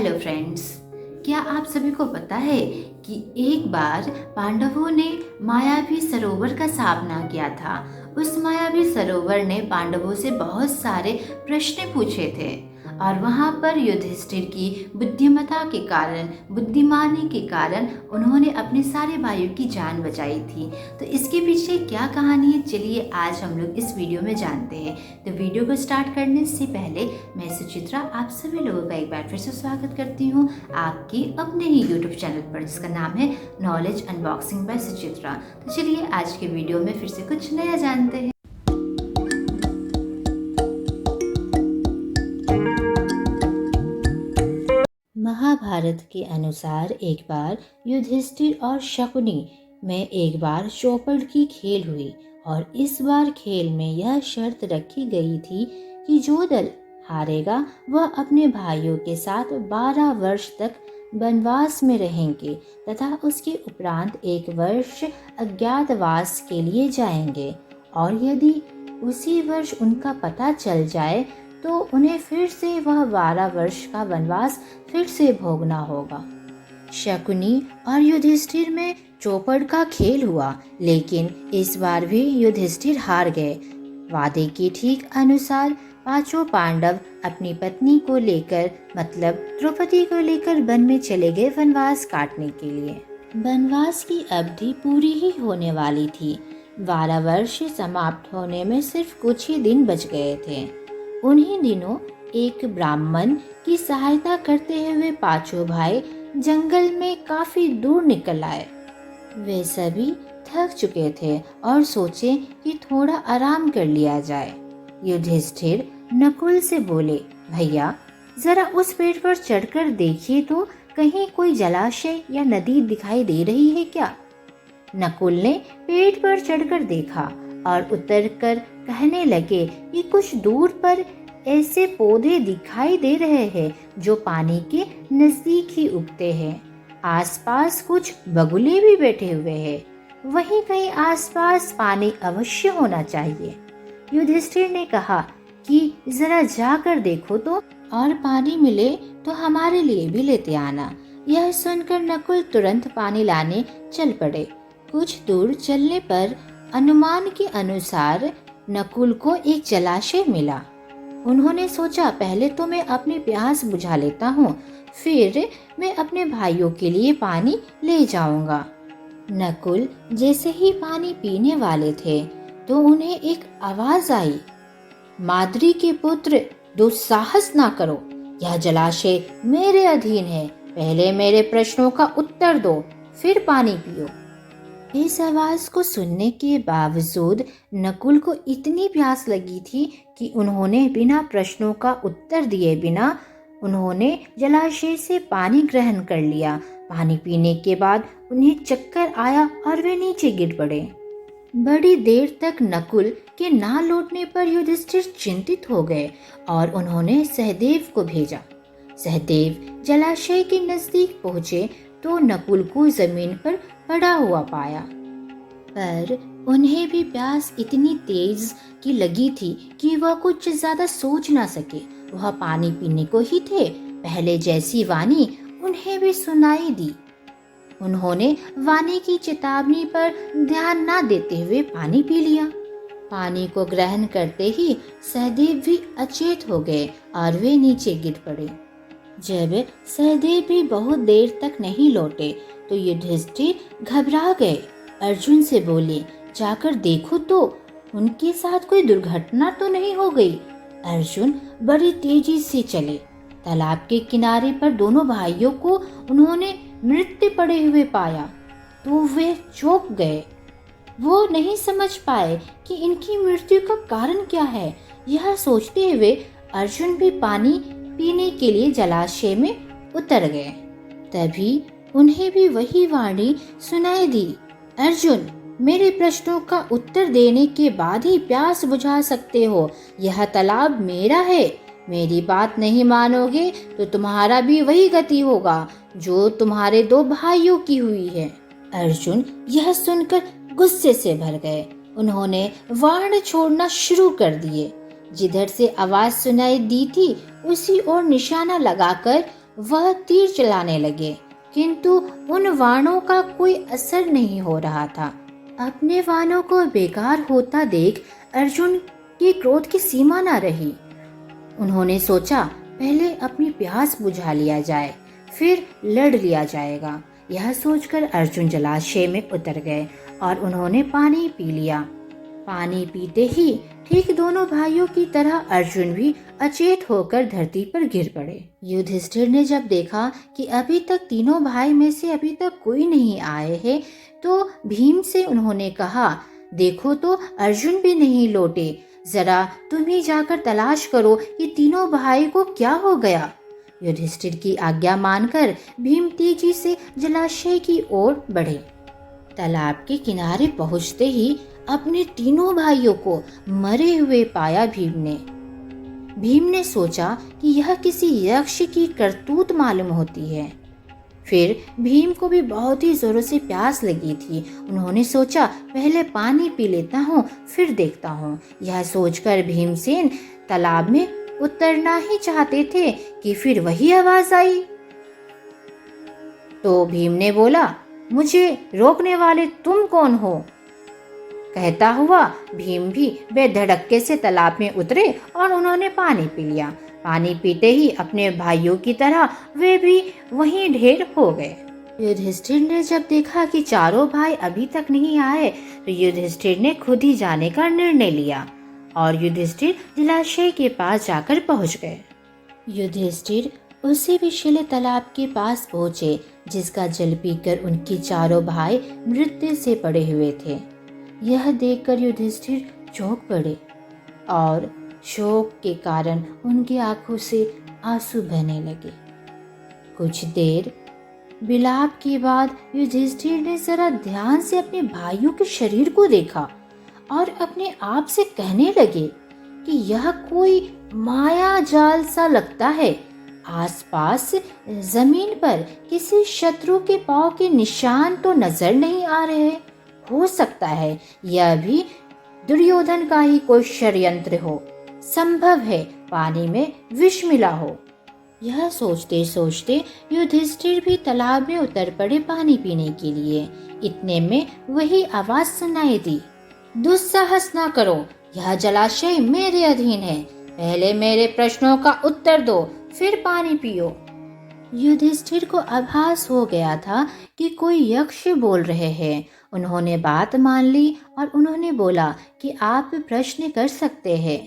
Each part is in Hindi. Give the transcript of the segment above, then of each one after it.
हेलो फ्रेंड्स, क्या आप सभी को पता है कि एक बार पांडवों ने मायावी सरोवर का सामना किया था। उस मायावी सरोवर ने पांडवों से बहुत सारे प्रश्न पूछे थे और वहाँ पर युधिष्ठिर की बुद्धिमत्ता के कारण, बुद्धिमानी के कारण उन्होंने अपने सारे भाइयों की जान बचाई थी। तो इसके पीछे क्या कहानी है, चलिए आज हम लोग इस वीडियो में जानते हैं। तो वीडियो को स्टार्ट करने से पहले मैं सुचित्रा आप सभी लोगों का एक बार फिर से स्वागत करती हूँ आपके अपने ही यूट्यूब चैनल पर, जिसका नाम है नॉलेज अनबॉक्सिंग बाय सुचित्रा। तो चलिए आज के वीडियो में फिर से कुछ नया जानते हैं। महाभारत के अनुसार एक बार युधिष्ठिर और शकुनी में एक बार चौपड़ की खेल हुई और इस बार खेल में यह शर्त रखी गई थी कि जो दल हारेगा वह अपने भाइयों के साथ 12 वर्ष तक वनवास में रहेंगे तथा उसके उपरांत 1 वर्ष अज्ञातवास के लिए जाएंगे, और यदि उसी वर्ष उनका पता चल जाए तो उन्हें फिर से वह 12 वर्ष का वनवास फिर से भोगना होगा। शकुनी और युधिष्ठिर में चौपड़ का खेल हुआ, लेकिन इस बार भी युधिष्ठिर हार गए। वादे के ठीक अनुसार पांचों पांडव अपनी पत्नी को लेकर, मतलब द्रौपदी को लेकर वन में चले गए वनवास काटने के लिए। वनवास की अवधि पूरी ही होने वाली थी। 12 वर्ष समाप्त होने में सिर्फ कुछ ही दिन बच गए थे। उन्हीं दिनों एक ब्राह्मण की सहायता करते हुए पांचों भाई जंगल में काफी दूर निकल आए। वे सभी थक चुके थे और सोचे कि थोड़ा आराम कर लिया जाए। युधिष्ठिर नकुल से बोले, भैया जरा उस पेड़ पर चढ़कर देखिए तो कहीं कोई जलाशय या नदी दिखाई दे रही है क्या। नकुल ने पेड़ पर चढ़कर देखा और उतरकर कहने लगे कि कुछ दूर पर ऐसे पौधे दिखाई दे रहे हैं जो पानी के नजदीक ही उगते हैं। आसपास कुछ बगुले भी बैठे हुए हैं। वहीं कहीं आसपास पानी अवश्य होना चाहिए। युधिष्ठिर ने कहा कि जरा जाकर देखो तो, और पानी मिले तो हमारे लिए भी लेते आना। यह सुनकर नकुल तुरंत पानी लाने चल पड़े। कुछ दूर चलने पर अनुमान के अनुसार नकुल को एक जलाशय मिला। उन्होंने सोचा, पहले तो मैं अपनी प्यास बुझा लेता हूँ, फिर मैं अपने भाइयों के लिए पानी ले जाऊंगा। नकुल जैसे ही पानी पीने वाले थे तो उन्हें एक आवाज आई, माद्री के पुत्र, दुस्साहस ना करो। यह जलाशय मेरे अधीन है। पहले मेरे प्रश्नों का उत्तर दो, फिर पानी पियो। इस आवाज को सुनने के बावजूद नकुल को इतनी प्यास लगी थी कि उन्होंने बिना प्रश्नों का उत्तर दिए बिना उन्होंने जलाशय से पानी ग्रहण कर लिया। पानी पीने के बाद उन्हें चक्कर आया और वे नीचे गिर पड़े। बड़ी देर तक नकुल के ना लौटने पर युधिष्ठिर चिंतित हो गए और उन्होंने सहदेव को भेजा। सहदेव जलाशय के नजदीक पहुंचे तो नकुल को जमीन पर पड़ा हुआ पाया, पर उन्हें भी प्यास इतनी तेज की लगी थी कि वह कुछ ज्यादा सोच ना सके। वह पानी पीने को ही थे। पहले जैसी वाणी उन्हें भी सुनाई दी। उन्होंने वाणी की चेतावनी पर ध्यान ना देते हुए पानी पी लिया। पानी को ग्रहण करते ही सहदेव भी अचेत हो गए और वे नीचे गिर पड़े। जब सहदेव भी बहुत देर तक नहीं लौटे तो युधिष्ठिर घबरा गए। अर्जुन से बोले, जाकर देखो तो उनके साथ कोई दुर्घटना तो नहीं हो गई। अर्जुन बड़ी तेजी से चले। तालाब के किनारे पर दोनों भाइयों को उन्होंने मृत पड़े हुए पाया तो वे चौंक गए। वो नहीं समझ पाए कि इनकी मृत्यु का कारण क्या है। यह सोचते हुए अर्जुन भी पानी पीने के लिए जलाशय में उतर गए। तभी उन्हें भी वही वाणी सुनाई दी, अर्जुन मेरे प्रश्नों का उत्तर देने के बाद ही प्यास बुझा सकते हो। यह तालाब मेरा है। मेरी बात नहीं मानोगे तो तुम्हारा भी वही गति होगा जो तुम्हारे 2 भाइयों की हुई है। अर्जुन यह सुनकर गुस्से से भर गए। उन्होंने बाण छोड़ना शुरू कर दिए। जिधर से आवाज सुनाई दी थी उसी ओर निशाना लगाकर वह तीर चलाने लगे, किंतु उन वाणों का कोई असर नहीं हो रहा था। अपने वाणों को बेकार होता देख अर्जुन के क्रोध की सीमा न रही। उन्होंने सोचा पहले अपनी प्यास बुझा लिया जाए, फिर लड़ लिया जाएगा। यह सोचकर अर्जुन जलाशय में उतर गए और उन्होंने पानी पी लिया। पानी पीते ही ठीक दोनों भाइयों की तरह अर्जुन भी अचेत होकर धरती पर गिर पड़े। युधिष्ठिर ने जब देखा कि अभी तक तीनों भाई में से अभी तक कोई नहीं आए हैं, तो भीम से उन्होंने कहा, देखो तो अर्जुन भी नहीं लौटे, जरा तुम ही जाकर तलाश करो कि तीनों भाई को क्या हो गया। युधिष्ठिर की आज्ञा मानकर भीम तेजी से जलाशय की ओर बढ़े। तालाब के किनारे पहुंचते ही अपने तीनों भाइयों को मरे हुए पाया भीम ने सोचा कि यह किसी यक्ष की करतूत मालूम होती है। फिर भीम को भी बहुत ही जोरों से प्यास लगी थी। उन्होंने सोचा पहले पानी पी लेता हूँ, फिर देखता हूँ। यह सोचकर भीमसेन तालाब में उतरना ही चाहते थे कि फिर वही आवाज आई। तो भीम ने बोला, मुझे रोकने वाले तुम कौन हो? कहता हुआ भीम भी बेधड़क्के से तालाब में उतरे और उन्होंने पानी पी लिया। पानी पीते ही अपने भाइयों की तरह वे भी वहीं ढेर हो गए। युधिष्ठिर ने जब देखा कि चारों भाई अभी तक नहीं आए, तो युधिष्ठिर ने खुद ही जाने का निर्णय लिया और युधिष्ठिर जलाशय के पास जाकर पहुंच गए। युधिष्ठिर उसी विषैले तालाब के पास पहुंचे जिसका जल पीकर उनके चारों भाई मृत्यु से पड़े हुए थे। यह देखकर युधिष्ठिर चौंक पड़े और शोक के कारण उनकी आंखों से आंसू बहने लगे। कुछ देर विलाप के बाद युधिष्ठिर ने जरा ध्यान से अपने भाइयों के शरीर को देखा और अपने आप से कहने लगे कि यह कोई माया जाल सा लगता है। आसपास जमीन पर किसी शत्रु के पांव के निशान तो नजर नहीं आ रहे। हो सकता है यह भी दुर्योधन का ही कोई षड्यंत्र हो। संभव है पानी में विष मिला हो। यह सोचते सोचते युधिष्ठिर भी तालाब में उतर पड़े पानी पीने के लिए। इतने में वही आवाज सुनाई दी, दुस्साहस न करो, यह जलाशय मेरे अधीन है। पहले मेरे प्रश्नों का उत्तर दो, फिर पानी पियो। युधिष्ठिर को आभास हो गया था कि कोई यक्ष बोल रहे हैं। उन्होंने बात मान ली और उन्होंने बोला कि आप प्रश्न कर सकते हैं।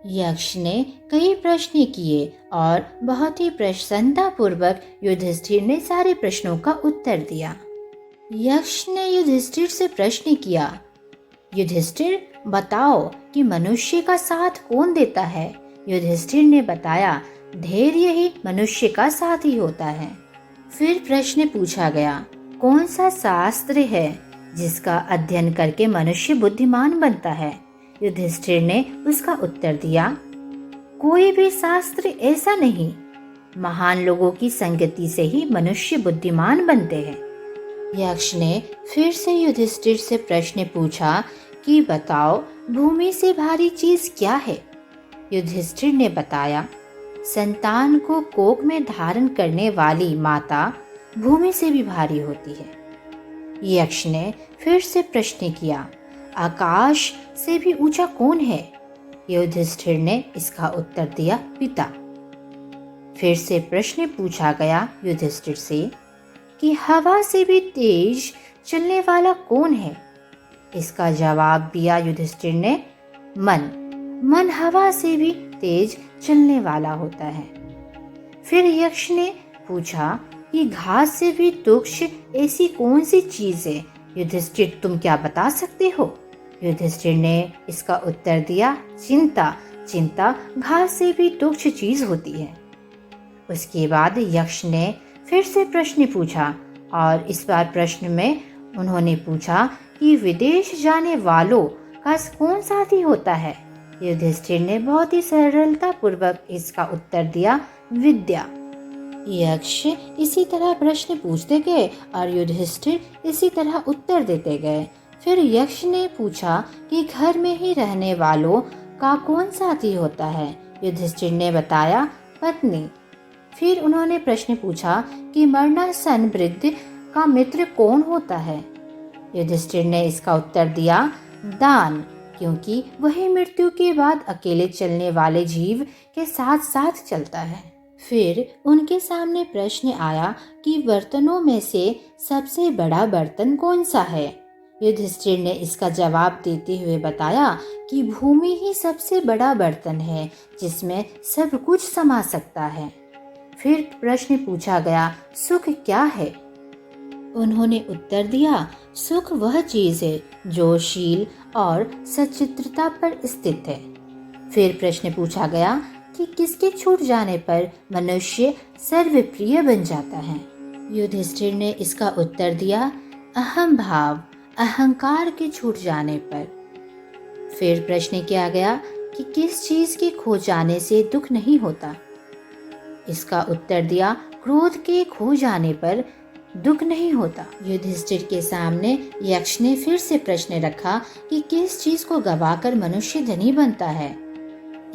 यक्ष ने कई प्रश्न किए और बहुत ही प्रसन्नता पूर्वक युधिष्ठिर ने सारे प्रश्नों का उत्तर दिया। यक्ष ने युधिष्ठिर से प्रश्न किया, युधिष्ठिर बताओ कि मनुष्य का साथ कौन देता है? युधिष्ठिर ने बताया, धैर्य ही मनुष्य का साथी होता है। फिर प्रश्न पूछा गया, कौन सा शास्त्र है जिसका अध्ययन करके मनुष्य बुद्धिमान बनता है? युधिष्ठिर ने उसका उत्तर दिया, कोई भी शास्त्र ऐसा नहीं, महान लोगों की संगति से ही मनुष्य बुद्धिमान बनते हैं। यक्ष ने फिर से युधिष्ठिर से प्रश्न पूछा कि बताओ भूमि से भारी चीज क्या है? युधिष्ठिर ने बताया, संतान को कोख में धारण करने वाली माता भूमि से भी भारी होती है। यक्ष ने फिर से प्रश्न किया, आकाश से भी ऊंचा कौन है? युधिष्ठिर ने इसका उत्तर दिया, पिता। फिर से प्रश्न पूछा गया युधिष्ठिर से कि हवा से भी तेज चलने वाला कौन है? इसका जवाब दिया युधिष्ठिर ने, मन हवा से भी तेज चलने वाला होता है। फिर यक्ष ने पूछा कि घास से भी तुच्छ ऐसी कौन सी चीज है? युधिष्ठिर तुम क्या बता सकते हो? युधिष्ठिर ने इसका उत्तर दिया, चिंता घास से भी तुच्छ चीज होती है। उसके बाद यक्ष ने फिर से प्रश्न पूछा और इस बार प्रश्न में उन्होंने पूछा कि विदेश जाने वालों का कौन साथी होता है? युधिष्ठिर ने बहुत ही सरलता पूर्वक इसका उत्तर दिया, विद्या। यक्ष इसी तरह प्रश्न पूछते गए और युधिष्ठिर इसी तरह उत्तर देते गए। फिर यक्ष ने पूछा कि घर में ही रहने वालों का कौन साथी होता है? युधिष्ठिर ने बताया, पत्नी। फिर उन्होंने प्रश्न पूछा कि मरणासन वृद्ध का मित्र कौन होता है। युधिष्ठिर ने इसका उत्तर दिया, दान, क्योंकि वही मृत्यु के बाद अकेले चलने वाले जीव के साथ साथ चलता है। फिर उनके सामने प्रश्न आया कि बर्तनों में से सबसे बड़ा बर्तन कौन सा है। युधिष्ठिर ने इसका जवाब देते हुए बताया कि भूमि ही सबसे बड़ा बर्तन है जिसमें सब कुछ समा सकता है। फिर प्रश्न पूछा गया, सुख क्या है। उन्होंने उत्तर दिया, सुख वह चीज है जो शील और सचित्रता पर स्थित है। फिर प्रश्न पूछा गया कि किसके छूट जाने पर मनुष्य सर्वप्रिय बन जाता है। युधिष्ठिर ने इसका उत्तर दिया, अहम भाव, अहंकार के छूट जाने पर। फिर प्रश्न किया गया कि किस चीज के खो जाने से दुख नहीं होता। इसका उत्तर दिया, क्रोध के खो जाने पर दुख नहीं होता। युधिष्ठिर के सामने यक्ष ने फिर से प्रश्न रखा कि किस चीज को गवाकर मनुष्य धनी बनता है।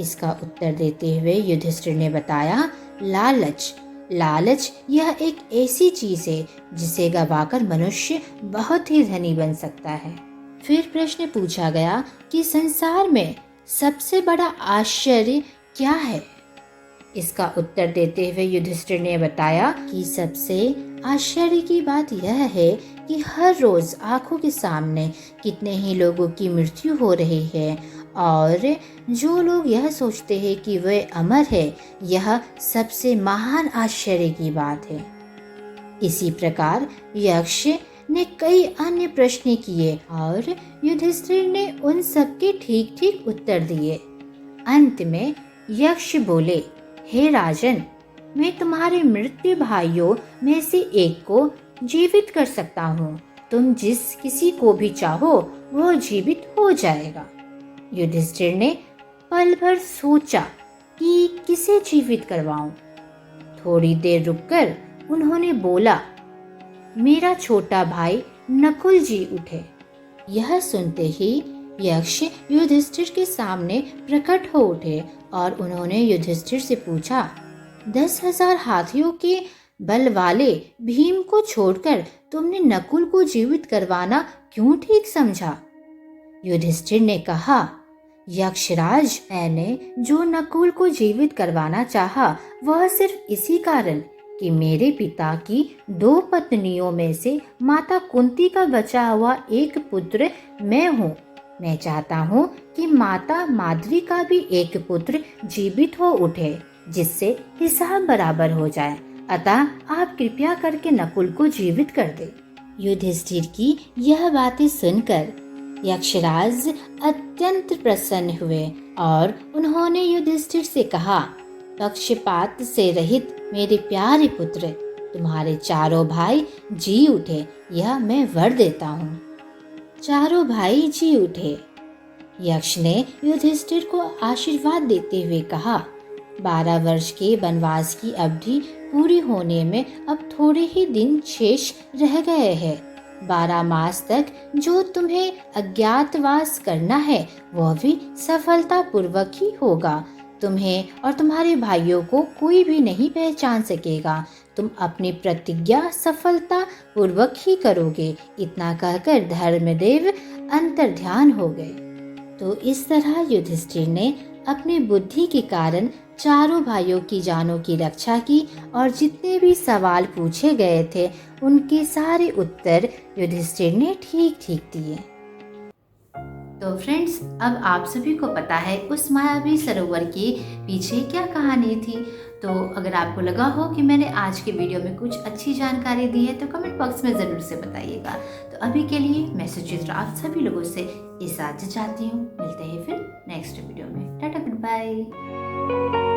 इसका उत्तर देते हुए युधिष्ठिर ने बताया, लालच। लालच यह एक ऐसी चीज है जिसे गवाकर मनुष्य बहुत ही धनी बन सकता है। फिर प्रश्न पूछा गया कि संसार में सबसे बड़ा आश्चर्य क्या है। इसका उत्तर देते हुए युधिष्ठिर ने बताया कि सबसे आश्चर्य की बात यह है कि हर रोज आंखों के सामने कितने ही लोगों की मृत्यु हो रही है और जो लोग यह सोचते हैं कि वे अमर है, यह सबसे महान आश्चर्य की बात है। इसी प्रकार यक्ष ने कई अन्य प्रश्न किए और युधिष्ठिर ने उन सबके ठीक ठीक उत्तर दिए। अंत में यक्ष बोले, हे राजन, मैं तुम्हारे मृत्यु भाइयों में से एक को जीवित कर सकता हूँ। तुम जिस किसी को भी चाहो वह जीवित हो जाएगा। युधिष्ठिर ने पल भर सोचा कि किसे जीवित करवाऊं। थोड़ी देर रुककर उन्होंने बोला, मेरा छोटा भाई नकुल जी उठे। यह सुनते ही यक्ष युधिष्ठिर के सामने प्रकट हो उठे और उन्होंने युधिष्ठिर से पूछा, 10,000 हाथियों के बल वाले भीम को छोड़कर तुमने नकुल को जीवित करवाना क्यों ठीक समझा। युधिष्ठिर ने कहा, यक्षराज, मैंने जो नकुल को जीवित करवाना चाहा वह सिर्फ इसी कारण कि मेरे पिता की 2 पत्नियों में से माता कुंती का बचा हुआ एक पुत्र मैं हूँ। मैं चाहता हूँ कि माता माद्री का भी एक पुत्र जीवित हो उठे, जिससे हिसाब बराबर हो जाए। अतः आप कृपया करके नकुल को जीवित कर दे। युधिष्ठिर की यह बातें सुनकर यक्षराज अत्यंत प्रसन्न हुए और उन्होंने युधिष्ठिर से कहा, पक्षपात से रहित मेरे प्यारे पुत्र, तुम्हारे चारों भाई जी उठे, यह मैं वर देता हूँ। चारों भाई जी उठे। यक्ष ने युधिष्ठिर को आशीर्वाद देते हुए कहा, 12 वर्ष के वनवास की अवधि पूरी होने में अब थोड़े ही दिन शेष रह गए हैं। 12 मास तक जो तुम्हें अज्ञातवास करना है वह भी सफलता पूर्वक ही होगा। तुम्हें और तुम्हारे भाइयों को कोई भी नहीं पहचान सकेगा। तुम अपनी प्रतिज्ञा सफलता पूर्वक ही करोगे। इतना कहकर धर्मदेव अंतर्ध्यान हो गए। तो इस तरह युधिष्ठिर ने अपनी बुद्धि के कारण चारों भाइयों की जानों की रक्षा की और जितने भी सवाल पूछे गए थे उनके सारे उत्तर युधिष्ठिर ने ठीक ठीक दिए। तो फ्रेंड्स, अब आप सभी को पता है उस मायावी सरोवर के पीछे क्या कहानी थी। तो अगर आपको लगा हो कि मैंने आज के वीडियो में कुछ अच्छी जानकारी दी है तो कमेंट बॉक्स में ज़रूर से बताइएगा। तो अभी के लिए मैं सुचित्रा आप सभी लोगों से इजाज़त चाहती हूँ। मिलते हैं फिर नेक्स्ट वीडियो में। Tata, good bye.